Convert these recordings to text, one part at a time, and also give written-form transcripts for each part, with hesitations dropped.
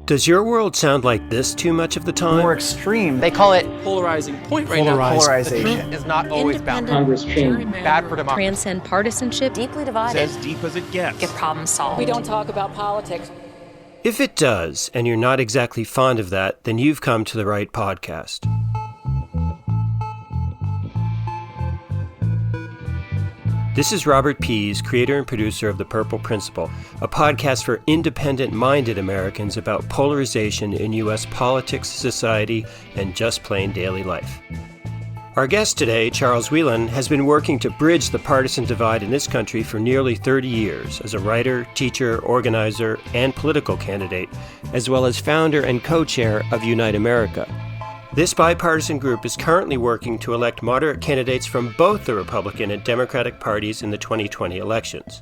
Does your world sound like this too much of the time? More extreme. They call it polarizing point right now. Polarization. The truth is not always bound. Congress change. Bad for democracy. Transcend partisanship. Deeply divided. As deep as it gets. Get problem solved. We don't talk about politics. If it does, and you're not exactly fond of that, then you've come to the right podcast. This is Robert Pease, creator and producer of The Purple Principle, a podcast for independent-minded Americans about polarization in U.S. politics, society, and just plain daily life. Our guest today, Charles Wheelan, has been working to bridge the partisan divide in this country for nearly 30 years as a writer, teacher, organizer, and political candidate, as well as founder and co-chair of Unite America. This bipartisan group is currently working to elect moderate candidates from both the Republican and Democratic parties in the 2020 elections.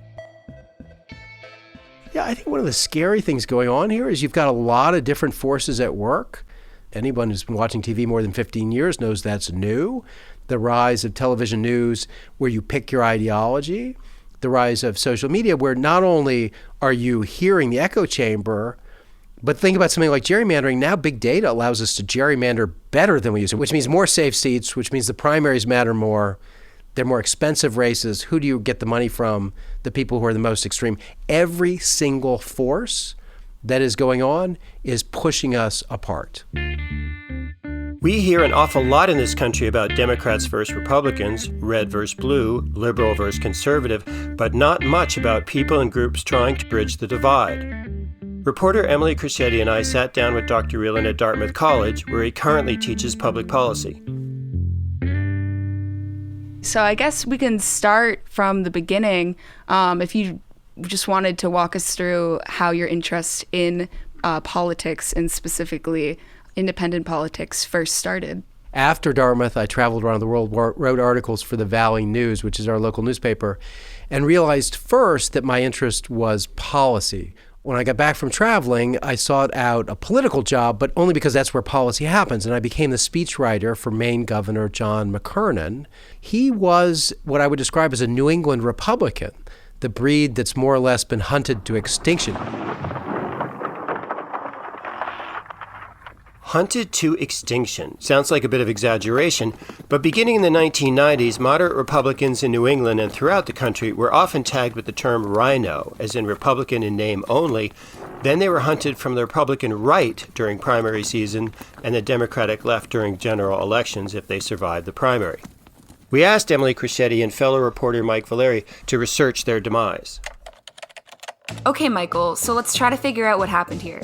Yeah, I think one of the scary things going on here is you've got a lot of different forces at work. Anyone who's been watching TV more than 15 years knows that's new. The rise of television news where you pick your ideology, the rise of social media where not only are you hearing the echo chamber, but think about something like gerrymandering. Now big data allows us to gerrymander better than we used to, which means more safe seats, which means the primaries matter more. They're more expensive races. Who do you get the money from? The people who are the most extreme. Every single force that is going on is pushing us apart. We hear an awful lot in this country about Democrats versus Republicans, red versus blue, liberal versus conservative, but not much about people and groups trying to bridge the divide. Reporter Emily Crescetti and I sat down with Dr. Wheelan at Dartmouth College, where he currently teaches public policy. So I guess we can start from the beginning. If you just wanted to walk us through how your interest in politics and specifically independent politics first started. After Dartmouth, I traveled around the world, wrote articles for the Valley News, which is our local newspaper, and realized first that my interest was policy. When I got back from traveling, I sought out a political job, but only because that's where policy happens. And I became the speechwriter for Maine Governor John McKernan. He was what I would describe as a New England Republican, the breed that's more or less been hunted to extinction. Hunted to extinction. Sounds like a bit of exaggeration, but beginning in the 1990s, moderate Republicans in New England and throughout the country were often tagged with the term rhino, as in Republican in name only. Then they were hunted from the Republican right during primary season and the Democratic left during general elections if they survived the primary. We asked Emily Crescetti and fellow reporter Mike Valeri to research their demise. Okay, Michael, so let's try to figure out what happened here.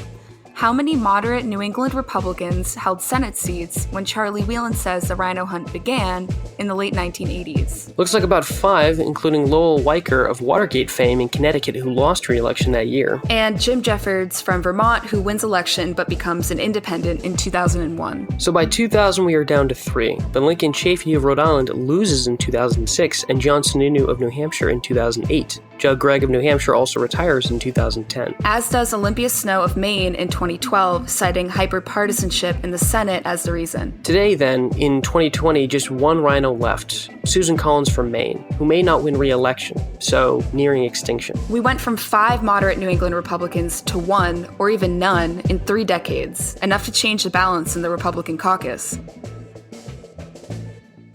How many moderate New England Republicans held Senate seats when Charlie Wheelan says the rhino hunt began in the late 1980s? Looks like about 5, including Lowell Weicker of Watergate fame in Connecticut, who lost re-election that year. And Jim Jeffords from Vermont, who wins election but becomes an independent in 2001. So by 2000, we are down to 3. But Lincoln Chafee of Rhode Island loses in 2006, and John Sununu of New Hampshire in 2008. Judd Gregg of New Hampshire also retires in 2010. As does Olympia Snowe of Maine in 2012, citing hyperpartisanship in the Senate as the reason. Today, then, in 2020, just one rhino left, Susan Collins from Maine, who may not win re-election, so nearing extinction. We went from 5 moderate New England Republicans to 1, or even none, in 3 decades, enough to change the balance in the Republican caucus.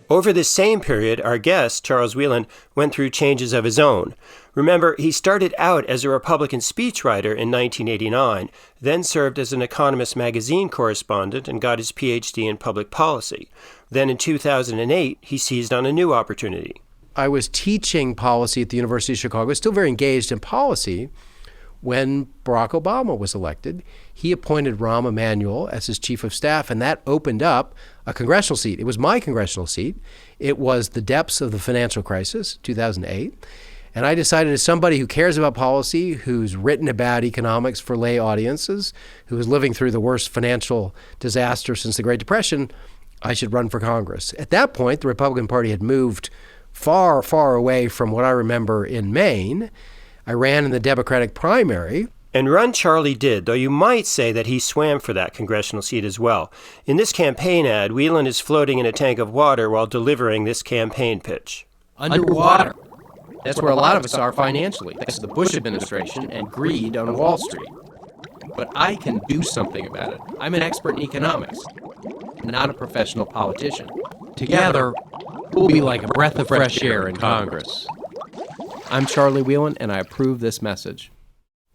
Over this same period, our guest, Charles Wheelan, went through changes of his own. Remember, he started out as a Republican speechwriter in 1989, then served as an Economist Magazine correspondent and got his PhD in public policy. Then in 2008, he seized on a new opportunity. I was teaching policy at the University of Chicago, still very engaged in policy, when Barack Obama was elected. He appointed Rahm Emanuel as his chief of staff, and that opened up a congressional seat. It was my congressional seat. It was the depths of the financial crisis, 2008. And I decided, as somebody who cares about policy, who's written about economics for lay audiences, who is living through the worst financial disaster since the Great Depression, I should run for Congress. At that point, the Republican Party had moved far, far away from what I remember in Maine. I ran in the Democratic primary. And run Charlie did, though you might say that he swam for that congressional seat as well. In this campaign ad, Wheelan is floating in a tank of water while delivering this campaign pitch. Underwater. That's where a lot of us are financially, thanks to the Bush administration and greed on Wall Street. but I can do something about it. I'm an expert in economics, not a professional politician. Together, we'll be like a breath of fresh air in Congress. I'm Charlie Wheelan, and I approve this message.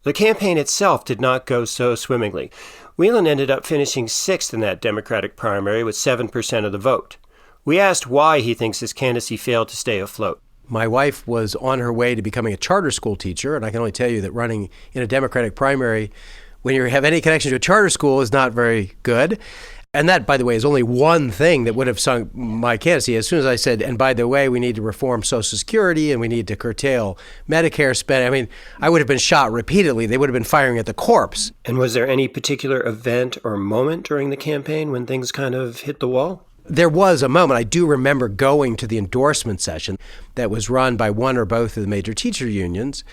The campaign itself did not go so swimmingly. Wheelan ended up finishing sixth in that Democratic primary with 7% of the vote. We asked why he thinks his candidacy failed to stay afloat. My wife was on her way to becoming a charter school teacher, and I can only tell you that running in a Democratic primary when you have any connection to a charter school is not very good. And that, by the way, is only one thing that would have sunk my candidacy. As soon as I said, and by the way, we need to reform Social Security and we need to curtail Medicare spending, I mean, I would have been shot repeatedly. They would have been firing at the corpse. And was there any particular event or moment during the campaign when things kind of hit the wall? There was a moment. I do remember going to the endorsement session that was run by one or both of the major teacher unions.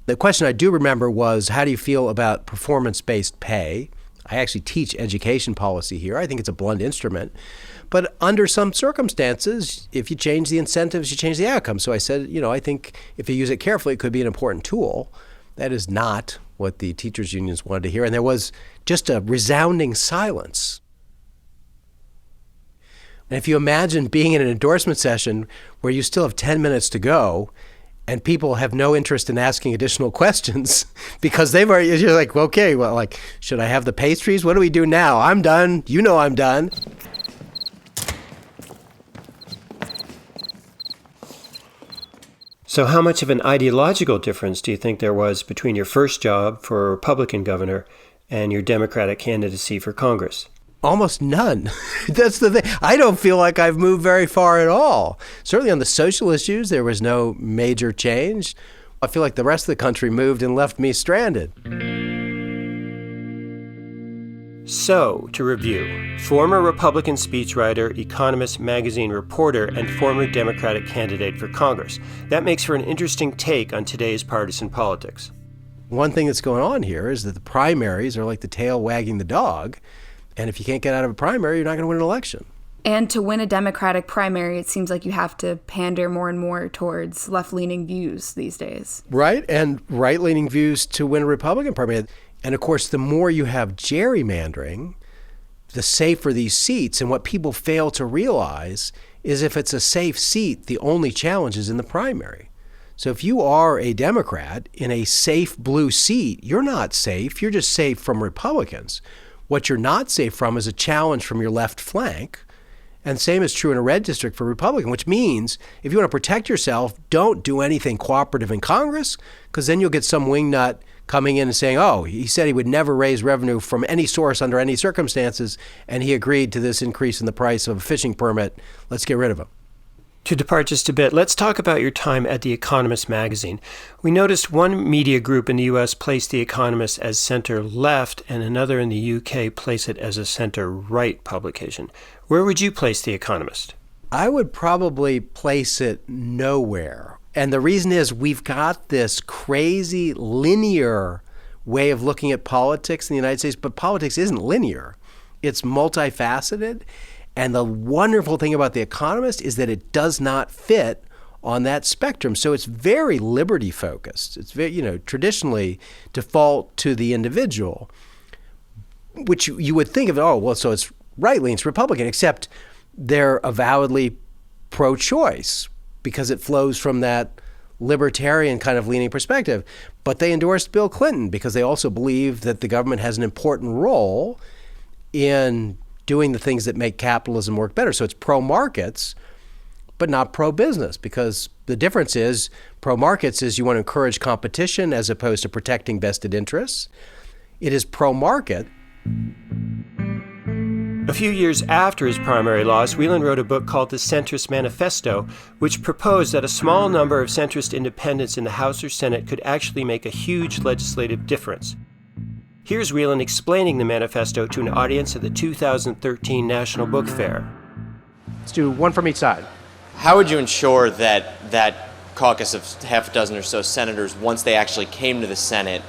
The question I do remember was, how do you feel about performance-based pay? I actually teach education policy here. I think it's a blunt instrument. But under some circumstances, if you change the incentives, you change the outcome. So I said, I think if you use it carefully, it could be an important tool. That is not what the teachers' unions wanted to hear. And there was just a resounding silence. And if you imagine being in an endorsement session where you still have 10 minutes to go and people have no interest in asking additional questions because they've already, you're like, okay, well, like, should I have the pastries? What do we do now? I'm done. I'm done. So how much of an ideological difference do you think there was between your first job for a Republican governor and your Democratic candidacy for Congress? Almost none. That's the thing. I don't feel like I've moved very far at all. Certainly on the social issues, there was no major change. I feel like the rest of the country moved and left me stranded. So, to review, former Republican speechwriter, Economist Magazine reporter, and former Democratic candidate for Congress. That makes for an interesting take on today's partisan politics. One thing that's going on here is that the primaries are like the tail wagging the dog. And if you can't get out of a primary, you're not going to win an election. And to win a Democratic primary, it seems like you have to pander more and more towards left-leaning views these days. Right, and right-leaning views to win a Republican primary. And of course, the more you have gerrymandering, the safer these seats. And what people fail to realize is if it's a safe seat, the only challenge is in the primary. So if you are a Democrat in a safe blue seat, you're not safe. You're just safe from Republicans. What you're not safe from is a challenge from your left flank. And same is true in a red district for Republican, which means if you want to protect yourself, don't do anything cooperative in Congress, because then you'll get some wingnut coming in and saying, oh, he said he would never raise revenue from any source under any circumstances, and he agreed to this increase in the price of a fishing permit. Let's get rid of him. To depart just a bit, let's talk about your time at the Economist Magazine. We noticed one media group in the U.S. placed the Economist as center-left and another in the U.K. place it as a center-right publication. Where would you place the Economist? I would probably place it nowhere. And the reason is we've got this crazy linear way of looking at politics in the United States, but politics isn't linear. It's multifaceted. And the wonderful thing about The Economist is that it does not fit on that spectrum. So it's very liberty focused. It's very, traditionally default to the individual, which you would think of, so it's right-leaning, it's Republican, except they're avowedly pro-choice because it flows from that libertarian kind of leaning perspective. But they endorsed Bill Clinton because they also believe that the government has an important role in doing the things that make capitalism work better. So it's pro-markets, but not pro-business, because the difference is pro-markets is you want to encourage competition as opposed to protecting vested interests. It is pro-market. A few years after his primary loss, Wheelan wrote a book called The Centrist Manifesto, which proposed that a small number of centrist independents in the House or Senate could actually make a huge legislative difference. Here's Wheelan explaining the manifesto to an audience at the 2013 National Book Fair. Let's do one from each side. How would you ensure that that caucus of half a dozen or so senators, once they actually came to the Senate,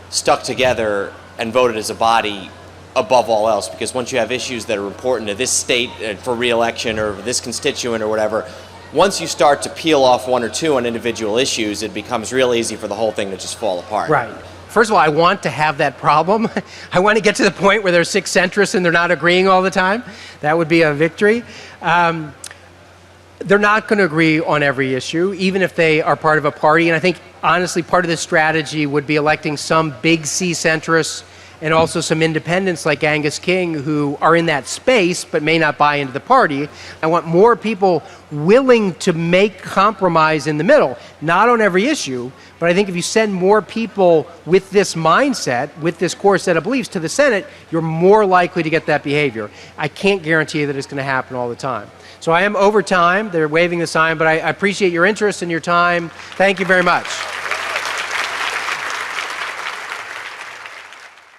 stuck together and voted as a body above all else? Because once you have issues that are important to this state for re-election or this constituent or whatever, once you start to peel off one or two on individual issues, it becomes real easy for the whole thing to just fall apart. Right. First of all, I want to have that problem. I want to get to the point where there's 6 centrists and they're not agreeing all the time. That would be a victory. They're not going to agree on every issue, even if they are part of a party. And I think, honestly, part of this strategy would be electing some big C centrists and also some independents like Angus King who are in that space but may not buy into the party. I want more people willing to make compromise in the middle, not on every issue, but I think if you send more people with this mindset, with this core set of beliefs to the Senate, you're more likely to get that behavior. I can't guarantee that it's going to happen all the time. So I am over time. They're waving the sign, but I appreciate your interest and your time. Thank you very much.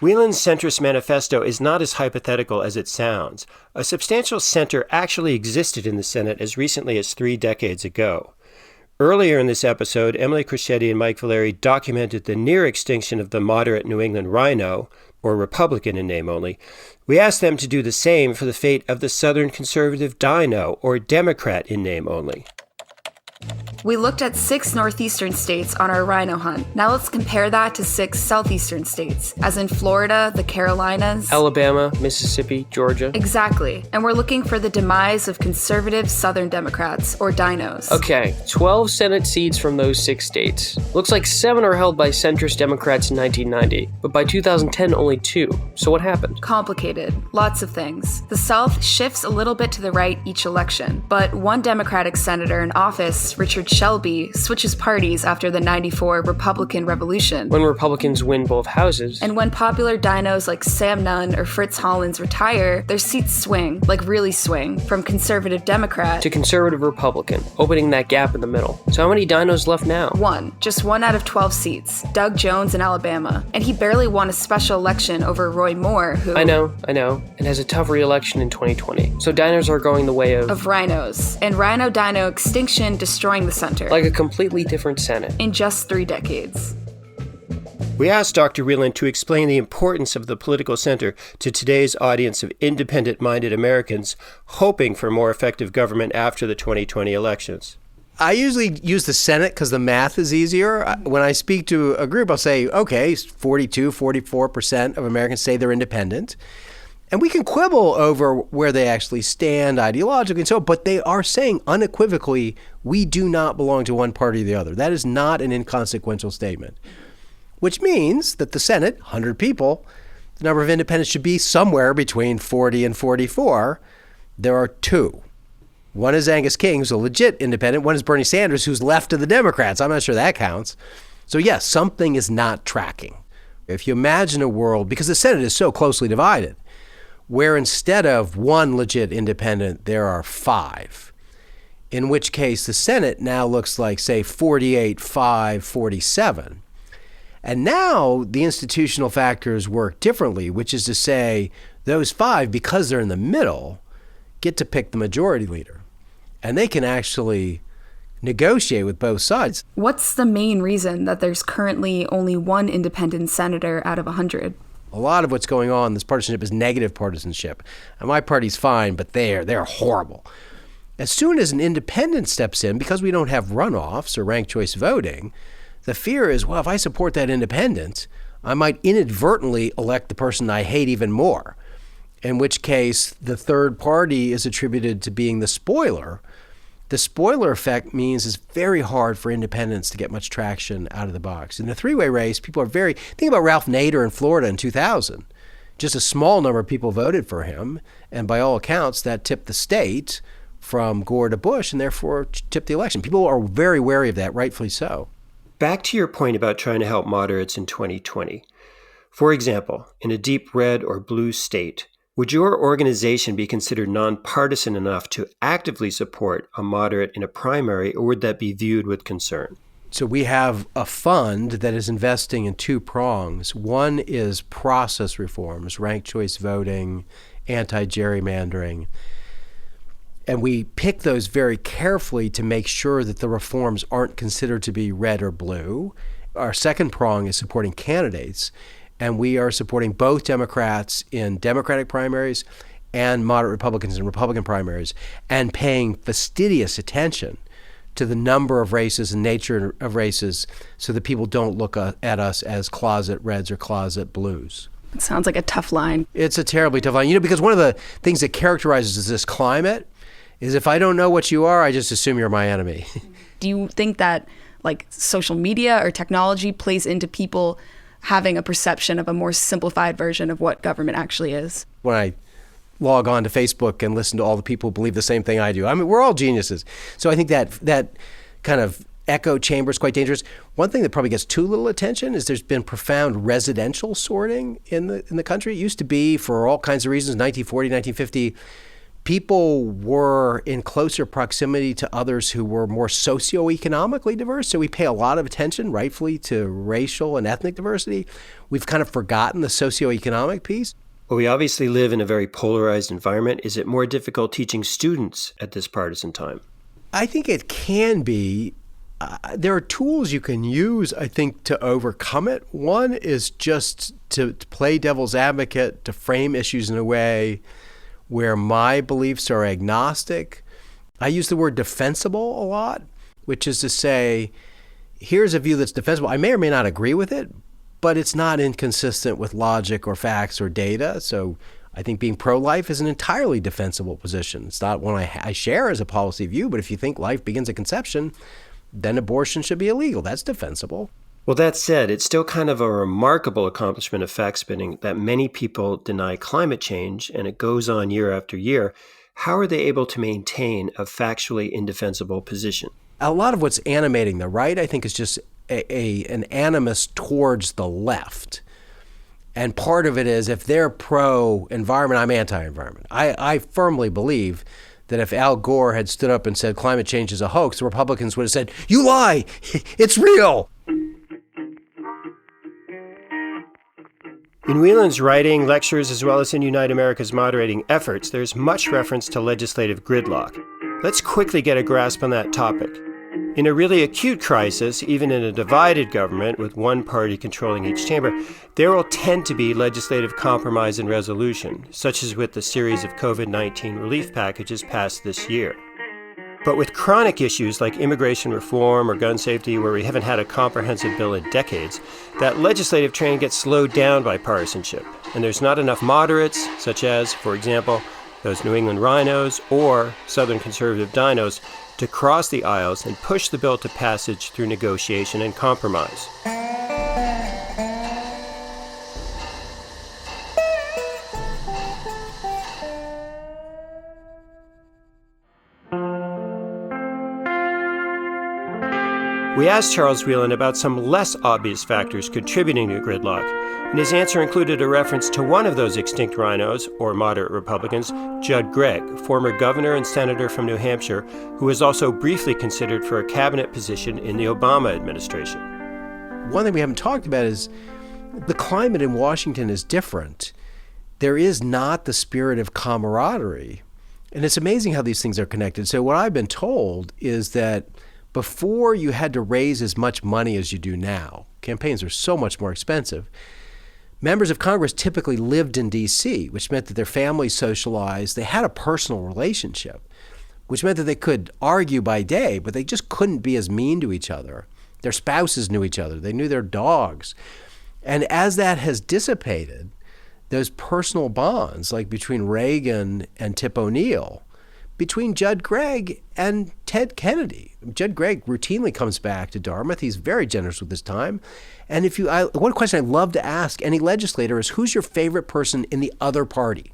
Wheelan's centrist manifesto is not as hypothetical as it sounds. A substantial center actually existed in the Senate as recently as 3 decades ago. Earlier in this episode, Emily Crescetti and Mike Valeri documented the near extinction of the moderate New England Rhino, or Republican in name only. We asked them to do the same for the fate of the Southern conservative Dino, or Democrat in name only. We looked at 6 northeastern states on our rhino hunt. Now let's compare that to 6 southeastern states, as in Florida, the Carolinas, Alabama, Mississippi, Georgia. Exactly. And we're looking for the demise of conservative Southern Democrats, or dinos. Okay, 12 Senate seats from those 6 states. Looks like 7 are held by centrist Democrats in 1990, but by 2010 only 2. So what happened? Complicated. Lots of things. The South shifts a little bit to the right each election, but one Democratic senator in office, Richard Shelby, switches parties after the '94 Republican Revolution. When Republicans win both houses. And when popular dinos like Sam Nunn or Fritz Hollins retire, their seats swing, like really swing, from conservative Democrat to conservative Republican, opening that gap in the middle. So how many dinos left now? 1. Just 1 out of 12 seats. Doug Jones in Alabama. And he barely won a special election over Roy Moore, who... I know, and has a tough re-election in 2020. So dinos are going the way of rhinos. And rhino-dino extinction destroying the center. Like a completely different Senate. In just 3 decades. We asked Dr. Wheelan to explain the importance of the political center to today's audience of independent-minded Americans hoping for more effective government after the 2020 elections. I usually use the Senate because the math is easier. When I speak to a group, I'll say, okay, 42, 44% of Americans say they're independent. And we can quibble over where they actually stand ideologically and so on, but they are saying unequivocally, we do not belong to one party or the other. That is not an inconsequential statement, which means that the Senate, 100 people, the number of independents should be somewhere between 40 and 44. There are 2. One is Angus King, who's a legit independent. One is Bernie Sanders, who's left of the Democrats. I'm not sure that counts. So yes, something is not tracking. If you imagine a world, because the Senate is so closely divided, where instead of 1 legit independent, there are 5, in which case the Senate now looks like, say, 48, 5, 47. And now the institutional factors work differently, which is to say those 5, because they're in the middle, get to pick the majority leader. And they can actually negotiate with both sides. What's the main reason that there's currently only 1 independent senator out of 100? A lot of what's going on in this partisanship is negative partisanship. And my party's fine, but they're horrible. As soon as an independent steps in, because we don't have runoffs or ranked choice voting, the fear is, well, if I support that independent, I might inadvertently elect the person I hate even more, in which case the third party is attributed to being the spoiler. The spoiler effect means it's very hard for independents to get much traction out of the box. In the 3-way race, people are think about Ralph Nader in Florida in 2000. Just a small number of people voted for him, and by all accounts, that tipped the state from Gore to Bush, and therefore tipped the election. People are very wary of that, rightfully so. Back to your point about trying to help moderates in 2020. For example, in a deep red or blue state, would your organization be considered nonpartisan enough to actively support a moderate in a primary, or would that be viewed with concern? So we have a fund that is investing in 2 prongs. One is process reforms, ranked choice voting, anti-gerrymandering. And we pick those very carefully to make sure that the reforms aren't considered to be red or blue. Our second prong is supporting candidates. And we are supporting both Democrats in Democratic primaries and moderate Republicans in Republican primaries, and paying fastidious attention to the number of races and nature of races so that people don't look at us as closet reds or closet blues. It sounds like a tough line. It's a terribly tough line. Because one of the things that characterizes this climate is if I don't know what you are, I just assume you're my enemy. Do you think that like social media or technology plays into people having a perception of a more simplified version of what government actually is? When I log on to Facebook and listen to all the people who believe the same thing I do, I mean, we're all geniuses. So I think that kind of echo chamber is quite dangerous. One thing that probably gets too little attention is there's been profound residential sorting in the country. It used to be, for all kinds of reasons, 1940, 1950, people were in closer proximity to others who were more socioeconomically diverse. So we pay a lot of attention, rightfully, to racial and ethnic diversity. We've kind of forgotten the socioeconomic piece. Well, we obviously live in a very polarized environment. Is it more difficult teaching students at this partisan time? I think it can be. There are tools you can use, I think, to overcome it. One is just to play devil's advocate, to frame issues in a way where my beliefs are agnostic. I use the word defensible a lot, which is to say, here's a view that's defensible. I may or may not agree with it, but it's not inconsistent with logic or facts or data. So I think being pro-life is an entirely defensible position. It's not one I share as a policy view, but if you think life begins at conception, then abortion should be illegal. That's defensible. Well, that said, it's still kind of a remarkable accomplishment of fact-spinning that many people deny climate change, and it goes on year after year. How are they able to maintain a factually indefensible position? A lot of what's animating the right, I think, is just an animus towards the left. And part of it is if they're pro-environment, I'm anti-environment. I firmly believe that if Al Gore had stood up and said climate change is a hoax, the Republicans would have said, "You lie, it's real." In Wheelan's writing, lectures, as well as in Unite America's moderating efforts, there's much reference to legislative gridlock. Let's quickly get a grasp on that topic. In a really acute crisis, even in a divided government with one party controlling each chamber, there will tend to be legislative compromise and resolution, such as with the series of COVID-19 relief packages passed this year. But with chronic issues like immigration reform or gun safety, where we haven't had a comprehensive bill in decades, that legislative train gets slowed down by partisanship. And there's not enough moderates, such as, for example, those New England rhinos or Southern conservative dinos, to cross the aisles and push the bill to passage through negotiation and compromise. We asked Charles Wheelan about some less obvious factors contributing to gridlock, and his answer included a reference to one of those extinct rhinos, or moderate Republicans, Judd Gregg, former governor and senator from New Hampshire, who was also briefly considered for a cabinet position in the Obama administration. One thing we haven't talked about is the climate in Washington is different. There is not the spirit of camaraderie, and it's amazing how these things are connected. So what I've been told is that before you had to raise as much money as you do now, campaigns are so much more expensive, members of Congress typically lived in D.C., which meant that their families socialized. They had a personal relationship, which meant that they could argue by day, but they just couldn't be as mean to each other. Their spouses knew each other. They knew their dogs. And as that has dissipated, those personal bonds, like between Reagan and Tip O'Neill, between Judd Gregg and Ted Kennedy. Judd Gregg routinely comes back to Dartmouth. He's very generous with his time. And one question I love to ask any legislator is, who's your favorite person in the other party?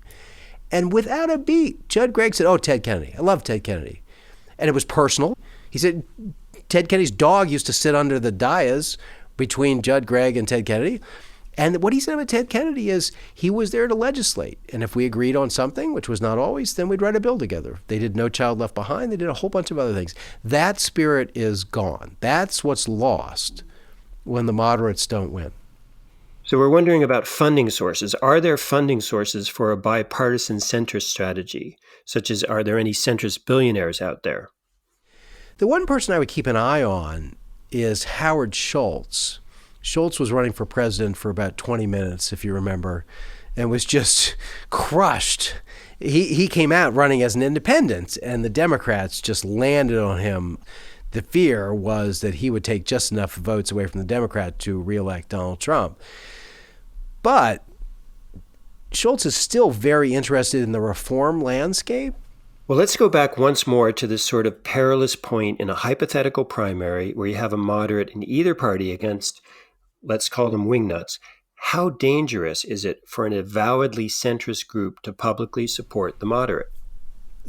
And without a beat, Judd Gregg said, "Oh, Ted Kennedy. I love Ted Kennedy." And it was personal. He said Ted Kennedy's dog used to sit under the dais between Judd Gregg and Ted Kennedy. And what he said about Ted Kennedy is he was there to legislate. And if we agreed on something, which was not always, then we'd write a bill together. They did No Child Left Behind. They did a whole bunch of other things. That spirit is gone. That's what's lost when the moderates don't win. So we're wondering about funding sources. Are there funding sources for a bipartisan centrist strategy, such as are there any centrist billionaires out there? The one person I would keep an eye on is Howard Schultz. Schultz was running for president for about 20 minutes, if you remember, and was just crushed. He came out running as an independent, and the Democrats just landed on him. The fear was that he would take just enough votes away from the Democrat to reelect Donald Trump. But Schultz is still very interested in the reform landscape. Well, let's go back once more to this sort of perilous point in a hypothetical primary where you have a moderate in either party against, let's call them wingnuts. How dangerous is it for an avowedly centrist group to publicly support the moderate?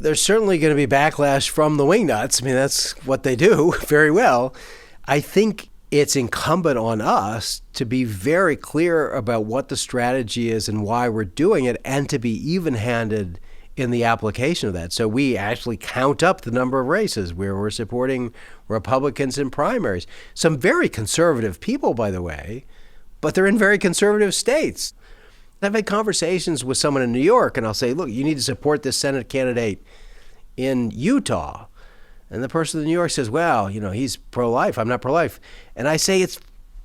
There's certainly going to be backlash from the wingnuts. I mean, that's what they do very well. I think it's incumbent on us to be very clear about what the strategy is and why we're doing it, and to be even-handed in the application of that. So we actually count up the number of races where we're supporting Republicans in primaries. Some very conservative people, by the way, but they're in very conservative states. I've had conversations with someone in New York, and I'll say, look, you need to support this Senate candidate in Utah. And the person in New York says, well, he's pro-life. I'm not pro-life. And I say, it's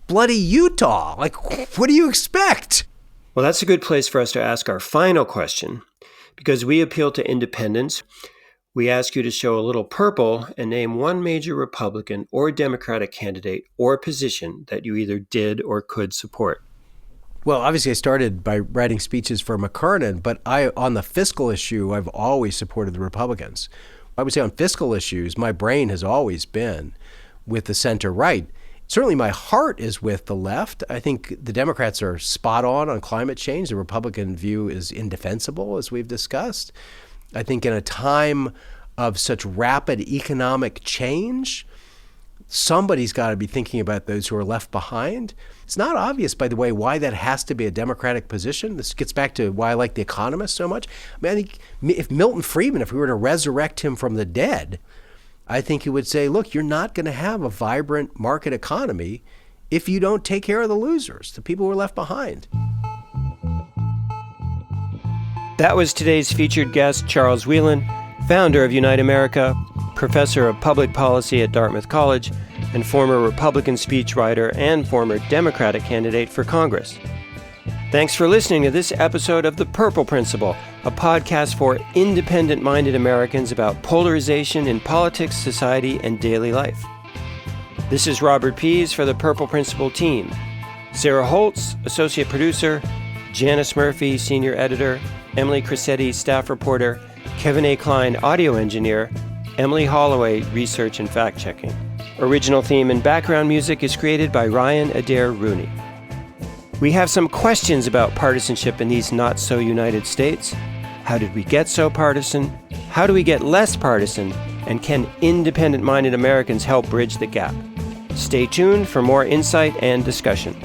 bloody Utah. Like, what do you expect? Well, that's a good place for us to ask our final question. Because we appeal to independents, we ask you to show a little purple and name one major Republican or Democratic candidate or position that you either did or could support. Well, obviously, I started by writing speeches for McKernan, but on the fiscal issue, I've always supported the Republicans. I would say on fiscal issues, my brain has always been with the center-right. Certainly my heart is with the left. I think the Democrats are spot on climate change. The Republican view is indefensible, as we've discussed. I think in a time of such rapid economic change, somebody's got to be thinking about those who are left behind. It's not obvious, by the way, why that has to be a Democratic position. This gets back to why I like The Economist so much. I think if Milton Friedman, if we were to resurrect him from the dead, I think he would say, look, you're not going to have a vibrant market economy if you don't take care of the losers, the people who are left behind. That was today's featured guest, Charles Wheelan, founder of Unite America, professor of public policy at Dartmouth College, and former Republican speechwriter and former Democratic candidate for Congress. Thanks for listening to this episode of The Purple Principle, a podcast for independent-minded Americans about polarization in politics, society, and daily life. This is Robert Pease for The Purple Principle team. Sarah Holtz, associate producer, Janice Murphy, senior editor, Emily Crissetti, staff reporter, Kevin A. Klein, audio engineer, Emily Holloway, research and fact-checking. Original theme and background music is created by Ryan Adair Rooney. We have some questions about partisanship in these not-so-united states. How did we get so partisan? How do we get less partisan? And can independent-minded Americans help bridge the gap? Stay tuned for more insight and discussion.